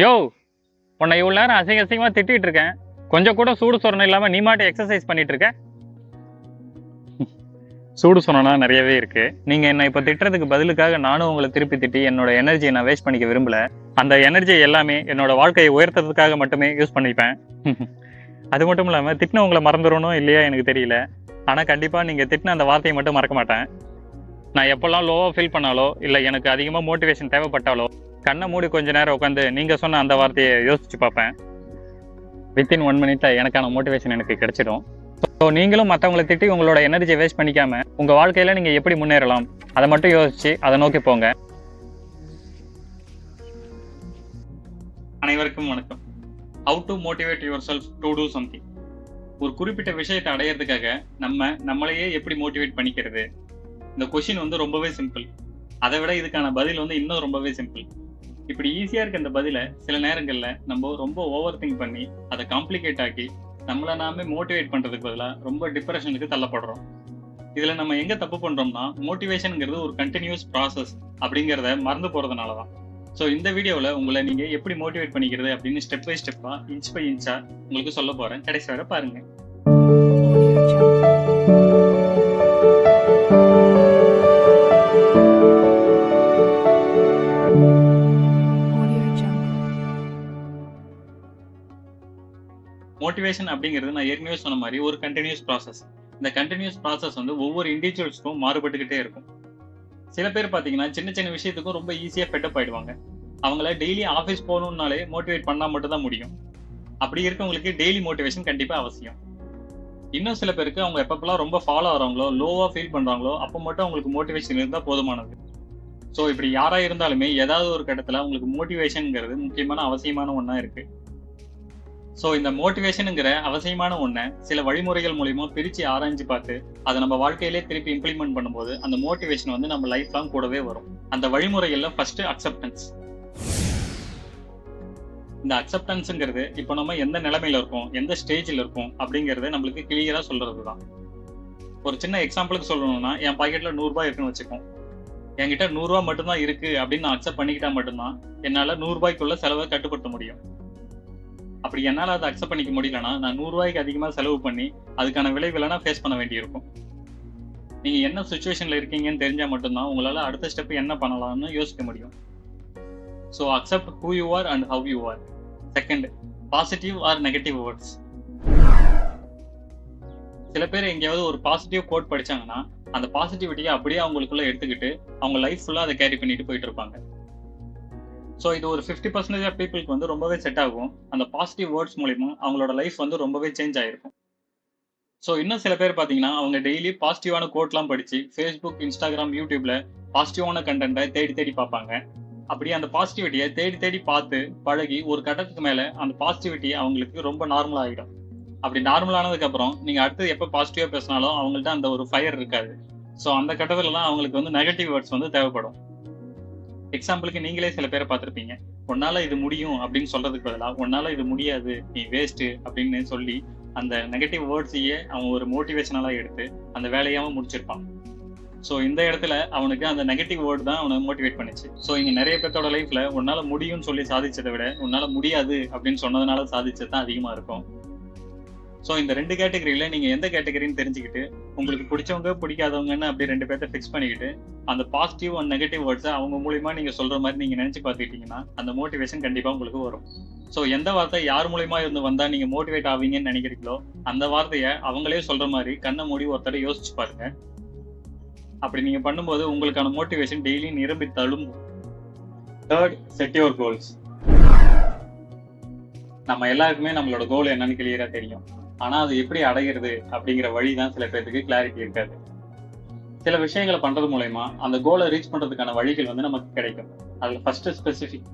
யோ, உன்னை இவ்வளோ நேரம் அசிங்கமாக திட்டிகிட்டு இருக்கேன். கொஞ்சம் கூட சூடு சொரணம் இல்லாமல் நீ மாட்டே எக்ஸசைஸ் பண்ணிட்டு இருக்க. சூடு சொரணா நிறையவே இருக்கு. நீங்கள் என்னை இப்போ திட்டுறதுக்கு பதிலுக்காக நானும் உங்களை திருப்பி திட்டி என்னோட எனர்ஜியை நான் வேஸ்ட் பண்ணிக்க விரும்பல. அந்த எனர்ஜி எல்லாமே என்னோட வாழ்க்கையை உயர்த்துறதுக்காக மட்டுமே யூஸ் பண்ணிப்பேன். அது மட்டும் இல்லாமல் திட்டின உங்களை மறந்துடணும் இல்லையா எனக்கு தெரியல. ஆனால் கண்டிப்பாக நீங்கள் திட்டின அந்த வார்த்தையை மட்டும் மறக்க மாட்டேன். நான் எப்போல்லாம் லோவாக ஃபீல் பண்ணாலோ இல்லை எனக்கு அதிகமாக மோட்டிவேஷன் தேவைப்பட்டாலோ கண்ணை மூடி கொஞ்ச நேரம் உட்காந்து நீங்கள் சொன்ன அந்த வார்த்தையை யோசிச்சு பார்ப்பேன். வித்தின் 1 minute எனக்கான மோட்டிவேஷன் எனக்கு கிடைச்சிடும். ஸோ நீங்களும் மற்றவங்களை திட்டி உங்களோட எனர்ஜியை வேஸ்ட் பண்ணிக்காம உங்கள் வாழ்க்கையில் நீங்கள் எப்படி முன்னேறலாம் அதை மட்டும் யோசிச்சு அதை நோக்கி போங்க. அனைவருக்கும் வணக்கம். How to motivate your self to do something. ஒரு குறிப்பிட்ட விஷயத்தை அடையிறதுக்காக நம்மளையே எப்படி மோட்டிவேட் பண்ணிக்கிறது? இந்த கொஷின் வந்து ரொம்பவே சிம்பிள். அதை விட இதுக்கான பதில் வந்து இன்னும் ரொம்பவே சிம்பிள். இப்படி ஈஸியா இருக்க இந்த பதில சில நேரங்கள்ல நம்ம ரொம்ப ஓவர் திங்க் பண்ணி அதை காம்ப்ளிகேட் ஆக்கி நம்மள நாமே மோட்டிவேட் பண்றதுக்கு பதிலாக ரொம்ப டிப்ரெஷனுக்கு தள்ளப்படுறோம். இதுல நம்ம எங்க தப்பு பண்றோம்னா மோட்டிவேஷன்ங்கிறது ஒரு கண்டினியூஸ் ப்ராசஸ் அப்படிங்கிறத மறந்து போறதுனாலதான். ஸோ இந்த வீடியோவில் உங்களை நீங்க எப்படி மோட்டிவேட் பண்ணிக்கிறது அப்படின்னு ஸ்டெப் பை ஸ்டெப்பா இன்ச் பை இன்ச்சா உங்களுக்கு சொல்ல போறேன். கடைசி வரை பாருங்க. மோட்டிவேஷன் அப்படிங்கிறது நான் ஏற்கனவே சொன்ன மாதிரி ஒரு கண்டினியூஸ் ப்ராசஸ். இந்த கண்டினியூஸ் ப்ராசஸ் வந்து ஒவ்வொரு இண்டிவிஜுவல்ஸ்க்கும் மாறுபட்டுக்கிட்டே இருக்கும். சில பேர் பார்த்தீங்கன்னா சின்ன சின்ன விஷயத்துக்கும் ரொம்ப ஈஸியாக ஃபெட்டப் ஆயிடுவாங்க. அவங்கள டெய்லி ஆஃபீஸ் போகணும்னாலே மோட்டிவேட் பண்ணால் மட்டும் தான் முடியும். அப்படி இருக்கவங்களுக்கு டெய்லி மோட்டிவேஷன் கண்டிப்பாக அவசியம். இன்னும் சில பேருக்கு அவங்க எப்பப்பெல்லாம் ரொம்ப ஃபாலோ ஆகிறாங்களோ லோவாக ஃபீல் பண்ணுறாங்களோ அப்போ மட்டும் அவங்களுக்கு மோட்டிவேஷன் இருந்தால் போதுமானது. ஸோ இப்படி யாராக இருந்தாலுமே ஏதாவது ஒரு கட்டத்தில் அவங்களுக்கு மோட்டிவேஷனுங்கிறது முக்கியமான அவசியமான ஒன்றா இருக்குது. ஸோ இந்த மோட்டிவேஷனுங்கிற அவசியமான ஒன்றை சில வழிமுறைகள் மூலியமா பிரித்து ஆராய்ஞ்சு பார்த்து அதை நம்ம வாழ்க்கையிலே திருப்பி இம்ப்ளிமெண்ட் பண்ணும்போது அந்த மோட்டிவேஷன் வந்து நம்ம லைஃப் லாங் கூடவே வரும். அந்த வழிமுறைகள்ல ஃபர்ஸ்ட் அக்செப்டன்ஸ். இந்த அக்செப்டன்ஸுங்கிறது இப்போ நம்ம எந்த நிலைமையில இருக்கோம், எந்த ஸ்டேஜில் இருக்கோம் அப்படிங்கிறத நம்மளுக்கு கிளியரா சொல்றது தான். ஒரு சின்ன எக்ஸாம்பிளுக்கு சொல்லணும்னா, என் பாக்கெட்ல 100 ரூபாய் இருக்குன்னு வச்சுக்கோம். என்கிட்ட 100 ரூபாய் மட்டும்தான் இருக்கு அப்படின்னு நான் அக்செப்ட் பண்ணிக்கிட்டா மட்டும்தான் என்னால 100 ரூபாய்க்குள்ள செலவை கட்டுப்படுத்த முடியும். அப்படி என்னால் அதை அக்செப்ட் பண்ணிக்க முடியலன்னா நான் 100 ரூபாய்க்கு அதிகமாக செலவு பண்ணி அதுக்கான விளைவுகளை ஃபேஸ் பண்ண வேண்டியிருக்கும். நீங்கள் என்ன சுச்சுவேஷனில் இருக்கீங்கன்னு தெரிஞ்சால் மட்டும்தான் உங்களால் அடுத்த ஸ்டெப் என்ன பண்ணலாம்னு யோசிக்க முடியும். So accept who you are and how you are. Second, positive or negative words. சில பேர் எங்கேயாவது ஒரு பாசிட்டிவ் கோட் படிச்சாங்கன்னா அந்த பாசிட்டிவிட்டியை அப்படியே அவங்களுக்குள்ள எடுத்துக்கிட்டு அவங்க லைஃப் ஃபுல்லாக அதை கேரி பண்ணிட்டு போயிட்டு இருப்பாங்க. ஸோ இது ஒரு 50% ஆஃப் பீப்புளுக்கு வந்து ரொம்பவே செட் ஆகும். அந்த பாசிட்டிவ் வேர்ட்ஸ் மூலிமா அவங்களோட லைஃப் வந்து ரொம்பவே சேஞ்ச் ஆகிருக்கும். ஸோ இன்னும் சில பேர் பார்த்தீங்கன்னா அவங்க டெய்லி பாசிட்டிவான கோட்லாம் படித்து ஃபேஸ்புக், இன்ஸ்டாகிராம், யூடியூப்ல பாசிட்டிவான கண்டென்ட்டை தேடி தேடி பார்ப்பாங்க. அப்படி அந்த பாசிட்டிவிட்டியை தேடி தேடி பார்த்து பழகி ஒரு கட்டத்துக்கு மேலே அந்த பாசிட்டிவிட்டி அவங்களுக்கு ரொம்ப நார்மல் ஆகிடும். அப்படி நார்மல் ஆனதுக்கப்புறம் நீங்கள் அடுத்து எப்போ பாசிட்டிவாக பேசினாலும் அவங்கள்ட்ட அந்த ஒரு ஃபயர் இருக்காது. ஸோ அந்த கட்டத்துலலாம் அவங்களுக்கு வந்து நெகட்டிவ் வேர்ட்ஸ் வந்து தேவைப்படும். எக்ஸாம்பிளுக்கு நீங்களே சில பேரை பார்த்துருப்பீங்க. உன்னால இது முடியும் அப்படின்னு சொல்றதுக்கு பதிலாக உன்னால இது முடியாது, நீ வேஸ்ட் அப்படின்னு சொல்லி அந்த நெகட்டிவ் வேர்ட்ஸையே அவன் ஒரு மோட்டிவேஷனலா எடுத்து அந்த வேலையாவும் முடிச்சிருப்பான். ஸோ இந்த இடத்துல அவனுக்கு அந்த நெகட்டிவ் வேர்ட் தான் அவனை மோட்டிவேட் பண்ணிச்சு. ஸோ இங்க நிறைய பேர்த்தோட லைஃப்ல உன்னால முடியும்னு சொல்லி சாதிச்சதை விட உன்னால முடியாது அப்படின்னு சொன்னதுனால சாதிச்சது தான் அதிகமா இருக்கும். ஸோ இந்த 2 கேட்டகரியில நீங்க எந்த கேட்டகரின்னு தெரிஞ்சுக்கிட்டு உங்களுக்கு பிடிச்சவங்க பிடிக்காதவங்கன்னு அப்படி 2 பேர்த்த ஃபிக்ஸ் பண்ணிக்கிட்டு அந்த பாசிட்டிவ் அண்ட் நெகட்டிவ் வேர்ட்ஸை அவங்க மூலியமா நீங்க சொல்ற மாதிரி நீங்க நினைச்சு பார்த்துக்கிட்டீங்கன்னா அந்த மோட்டிவேஷன் கண்டிப்பா உங்களுக்கு வரும். ஸோ எந்த வார்த்தை யார் மூலியமா இருந்து வந்தா நீங்க மோட்டிவேட் ஆவீங்கன்னு நினைக்கிறீங்களோ அந்த வார்த்தையை அவங்களே சொல்ற மாதிரி கண்ணை மூடி ஒருத்தர யோசிச்சு பாருங்க. அப்படி நீங்க பண்ணும்போது உங்களுக்கான மோட்டிவேஷன் டெய்லி நிரம்பி தழும்பும். Third, set your goals. நம்ம எல்லாருக்குமே நம்மளோட கோல் என்னன்னு கிளியரா தெரியும். ஆனா அது எப்படி அடைகிறது அப்படிங்கிற வழிதான் சில பேருக்கு கிளாரிட்டி இருக்காது. சில விஷயங்களை பண்றது மூலயமா அந்த கோலை ரீச் பண்றதுக்கான வழிகள் வந்து நமக்கு கிடைக்கும். அதுல ஃபர்ஸ்ட் ஸ்பெசிபிக்.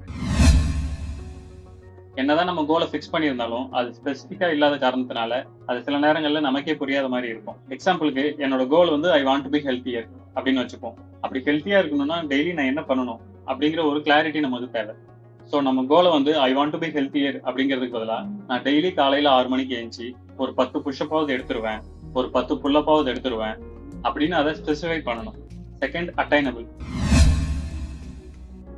என்னதான் நம்ம கோலை ஃபிக்ஸ் பண்ணியிருந்தாலும் அது ஸ்பெசிஃபிக்கா இல்லாத காரணத்தினால அது சில நேரங்கள்ல நமக்கே புரியாத மாதிரி இருக்கும். எக்ஸாம்பிளுக்கு என்னோட கோல் வந்து I want to be healthier அப்படின்னு வச்சுப்போம். அப்படி ஹெல்த்தியா இருக்கணும்னா டெய்லி நான் என்ன பண்ணணும் அப்படிங்கிற ஒரு கிளாரிட்டி நமக்கு தேவை. ஸோ நம்ம கோலை வந்து I want to be healthier அப்படிங்கிறதுக்கு பதிலாக நான் டெய்லி காலையில 6 மணிக்கு எழுந்துச்சு ஒரு 10 புஷ்அப்பாவது எடுத்துருவேன், ஒரு 10 புல்லப்பாவது எடுத்துருவேன் அப்படின்னு அதை ஸ்பெசிஃபை பண்ணணும். Second, attainable.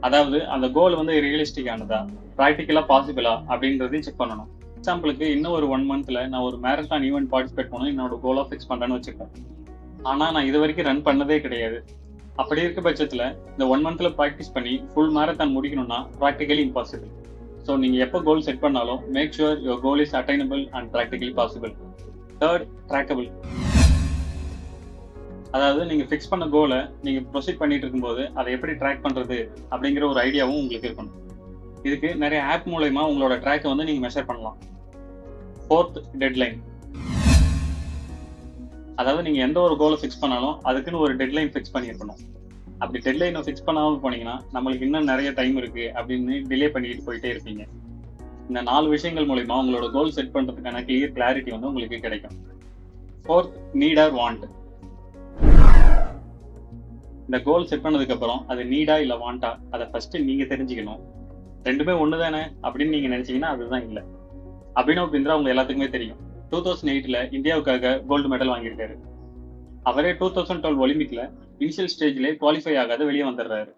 அதாவது அந்த கோல் வந்து ரியலிஸ்டிக் ஆனதா, ப்ராக்டிக்கலா பாசிபிளா அப்படின்றதையும் செக் பண்ணணும். எக்ஸாம்பிளுக்கு இன்னும் ஒரு 1 மந்த்ல நான் ஒரு மேரத்தான் ஈவெண்ட் பார்ட்டிசிபேட் பண்ணணும் என்னோட கோலா ஃபிக்ஸ் பண்றேன்னு வச்சுக்கோம். ஆனா நான் இது வரைக்கும் ரன் பண்ணதே கிடையாது. அப்படி இருக்க பட்சத்துல இந்த 1 மந்த்ல ப்ராக்டிஸ் பண்ணி ஃபுல் மேரத்தான் முடிக்கணும்னா ப்ராக்டிகலி இம்பாசிபிள். ஸோ நீங்க எப்போ கோல் செட் பண்ணாலும் make sure your goal is attainable and practically possible. Third, trackable. அதாவது நீங்க ஃபிக்ஸ் பண்ண கோலை நீங்க ப்ரொசீட் பண்ணிட்டு இருக்கும்போது அதை எப்படி ட்ராக் பண்றது அப்படிங்கிற ஒரு ஐடியாவும் உங்களுக்கு இருக்கணும். இதுக்கு நிறைய ஆப் மூலமா உங்களோட ட்ராக்கை வந்து நீங்க மெஷர் பண்ணலாம். Fourth, deadline. அதாவது நீங்க எந்த ஒரு கோலை ஃபிக்ஸ் பண்ணாலும் அதுக்குன்னு ஒரு டெட்லைன் ஃபிக்ஸ் பண்ணியிருக்கணும். அப்படி டெட்லைனை ஃபிக்ஸ் பண்ணாமல் போனீங்கன்னா நம்மளுக்கு இன்னும் நிறைய டைம் இருக்கு அப்படின்னு டிலே பண்ணிட்டு போயிட்டே இருப்பீங்க. இந்த 4 விஷயங்கள் மூலமா உங்களோட கோல் செட் பண்றதுக்கான கிளாரிட்டி வந்து உங்களுக்கு கிடைக்கும். Fourth, need or want. இந்த கோல் செட் பண்ணதுக்கு அப்புறம் அது நீடா இல்ல வாண்டா அதை ஃபர்ஸ்ட் நீங்க தெரிஞ்சுக்கணும். ரெண்டுமே ஒண்ணு தானே அப்படின்னு நீங்க நினைச்சீங்கன்னா அதுதான் இல்லை. அபினவ் பிந்த்ரா உங்க எல்லாத்துக்குமே தெரியும். 2008ல இந்தியாவுக்காக கோல்டு மெடல் வாங்கியிருக்காரு. அவரே 2012 ஒலிம்பிக்ல இனிஷியல் ஸ்டேஜ்ல குவாலிஃபை ஆகாத வெளியே வந்துடுறாரு.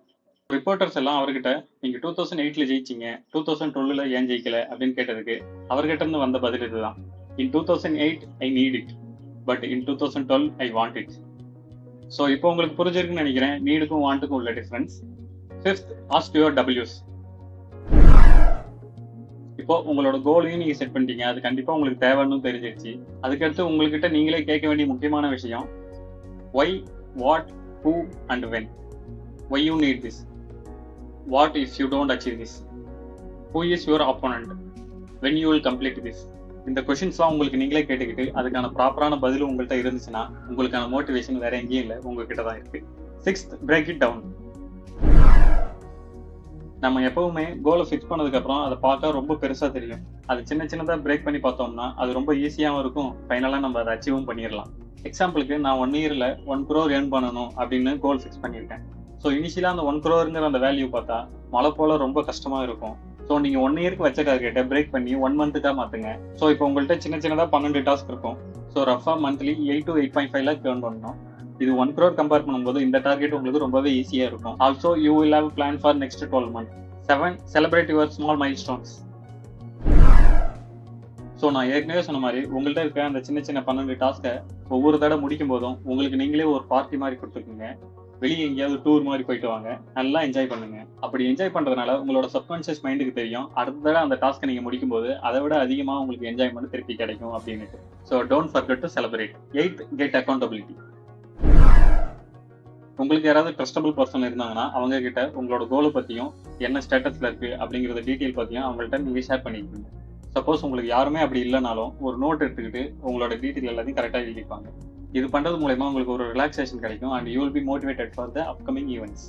ரிப்போர்ட்டர்ஸ் எல்லாம் அவர்கிட்ட நீங்க 2008ல ஜெயிச்சிங்க, 2012ல ஏன் ஜெயிக்கல அப்படின்னு கேட்டதுக்கு அவர்கிட்ட இருந்து வந்த பதில் இதுதான். In 2008 I need it, but in 2012 I want it. So இப்போ உங்களுக்கு புரிஞ்சிருக்குன்னு நினைக்கிறேன் நீடுக்கும் வாண்ட்டுக்கும் உள்ள டிஃபரன்ஸ். ஃபிஃப்த், ஆஸ்க் யுவர் டபிள்யூஸ். இப்போ உங்களோட கோலையும் நீங்க செட் பண்ணிட்டீங்க, அது கண்டிப்பா உங்களுக்கு தேவைன்னு தெரிஞ்சிருச்சு. அதுக்கடுத்து உங்ககிட்ட நீங்களே கேட்க வேண்டிய முக்கியமான விஷயம், why, what, who and when. Why you need this, what if you don't achieve this, who is your opponent, when you will complete this. இந்த கொஸ்டின்ஸ்லாம் உங்களுக்கு நீங்களே கேட்டுக்கிட்டு அதுக்கான ப்ராப்பரான பதிலும் உங்கள்கிட்ட இருந்துச்சுன்னா உங்களுக்கான மோட்டிவேஷன் வேற எங்கேயும் இல்லை, உங்ககிட்ட தான் இருக்கு. Sixth, break it down. நம்ம எப்பவுமே கோலை ஃபிக்ஸ் பண்ணதுக்கு அப்புறம் அதை பார்த்தா ரொம்ப பெருசா தெரியும். அது சின்ன சின்னதா பிரேக் பண்ணி பார்த்தோம்னா அது ரொம்ப ஈஸியாகவும் இருக்கும், ஃபைனலா நம்ம அதை அச்சீவும் பண்ணிடலாம். எக்ஸாம்பிளுக்கு நான் 1 இயர்ல 1 crore ஏர்ன் பண்ணணும் அப்படின்னு கோல் ஃபிக்ஸ் பண்ணியிருக்கேன். ஸோ இனிஷியலா அந்த 1 crore அந்த வேல்யூ பார்த்தா மழை போல ரொம்ப கஷ்டமா இருக்கும். ஸோ நீங்க 1 இயருக்கு வச்ச டார்கெட்டை பிரேக் பண்ணி 1 மந்த்துக்கா மாத்துங்க. ஸோ இப்போ உங்கள்கிட்ட சின்ன சின்னதா 12 டாஸ்க் இருக்கும். ஸோ ரஃபா மந்த்லி 8 to 8.5 lakh ஏர்ன் பண்ணணும். இது 1 crore கம்பேர் பண்ணும்போது இந்த டார்கெட் உங்களுக்கு ரொம்பவே ஈஸியா இருக்கும். Also you will have plan for next 12 months. 7, celebrate your small milestones. So நான் ஏற்கனவே சொன்ன மாதிரி உங்கள்கிட்ட இருக்க அந்த சின்ன சின்ன 12 டாஸ்க்கை ஒவ்வொரு தடவை முடிக்கும் போதும் உங்களுக்கு நீங்களே ஒரு பார்ட்டி மாதிரி கொடுத்துருக்கீங்க. வெளியே எங்கேயாவது டூர் மாதிரி போயிட்டு வாங்க, நல்லா என்ஜாய் பண்ணுங்க. அப்படி என்ஜாய் பண்றதுனால உங்களோட சப்கான்ஷியஸ் மைண்டுக்கு தெரியும் அடுத்த தடவை அந்த டாஸ்க்கை நீங்க முடிக்கும் போது அதை விட அதிகமாக உங்களுக்கு என்ஜாய்மெண்ட் திருப்பி கிடைக்கும் அப்படின்னு. So don't forget to celebrate. 8th, get accountability. உங்களுக்கு யாராவது ட்ரஸ்டபிள் பர்சன் இருந்தாங்கன்னா அவங்க கிட்ட உங்களோட கோலை பத்தியும் என்ன ஸ்டேட்டஸ்ல இருக்கு அப்படிங்கறத டீட்டெயில் பத்தியும் அவங்கள்ட்ட நீங்க ஷேர் பண்ணிக்கோங்க. சப்போஸ் உங்களுக்கு யாருமே அப்படி இல்லைனாலும் ஒரு நோட் எடுத்துக்கிட்டு உங்களோட டீட்டெயில் எல்லாத்தையும் கரெக்டா எழுதிப்பாங்க. இது பண்றது மூலமா உங்களுக்கு ஒரு ரிலாக்ஸேஷன் கிடைக்கும் and you will be motivated for the upcoming events.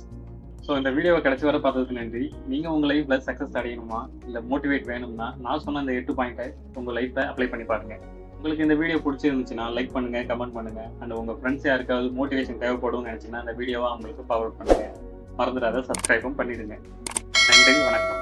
So இந்த வீடியோவை கிடைச்சி வர பார்த்ததுக்கு நன்றி. நீங்க உங்க லைஃப்ல சக்சஸ் அடையணுமா இல்ல மோட்டிவேட் வேணும்னா நான் சொன்ன இந்த 8 பாயிண்ட்டை உங்க லைஃப்ல அப்ளை பண்ணி பாருங்க. உங்களுக்கு இந்த வீடியோ பிடிச்சிருந்துச்சுன்னா லைக் பண்ணுங்க, கமெண்ட் பண்ணுங்க அண்ட் உங்க ஃப்ரெண்ட்ஸ் யாருக்காவது மோட்டிவேஷன் தேவைப்படும் நினைச்சீங்கன்னா அந்த வீடியோவை அவங்களுக்கு ஃபார்வர்ட் பண்ணுங்க. மறந்துடாத சப்ஸ்கிரைபும் பண்ணிடுங்க. நன்றி, வணக்கம்.